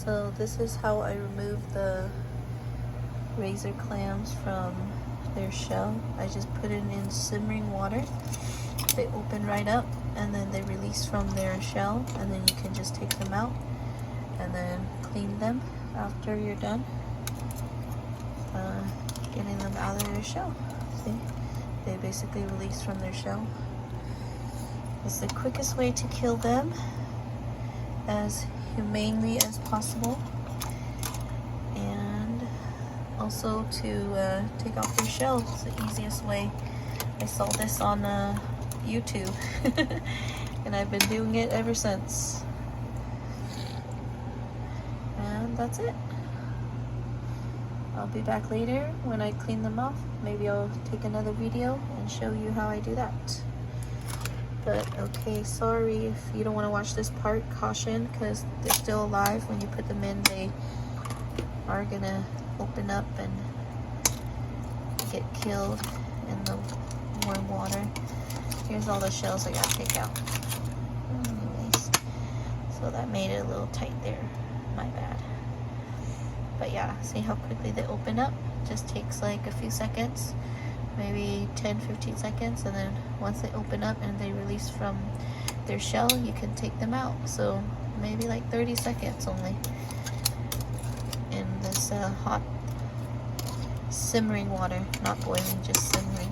So this is how I remove the razor clams from their shell. I just put it in simmering water. They open right up and then they release from their shell, and then you can just take them out and then clean them after you're done getting them out of their shell. See, they basically release from their shell. It's the quickest way to kill them as humanely as possible, and also to take off their shell. It's the easiest way. I saw this on YouTube and I've been doing it ever since. And that's it. I'll be back later when I clean them off. Maybe I'll take another video and show you how I do that. But okay, sorry if you don't want to watch this part. Caution, because they're still alive. When you put them in, they are gonna open up and get killed in the warm water. Here's all the shells I gotta take out. Anyways, so that made it a little tight there. My bad. But yeah, see how quickly they open up? Just takes like a few seconds, maybe 10-15 seconds, and then once they open up and they release from their shell, you can take them out. So maybe like 30 seconds only in this hot simmering water, not boiling, just simmering.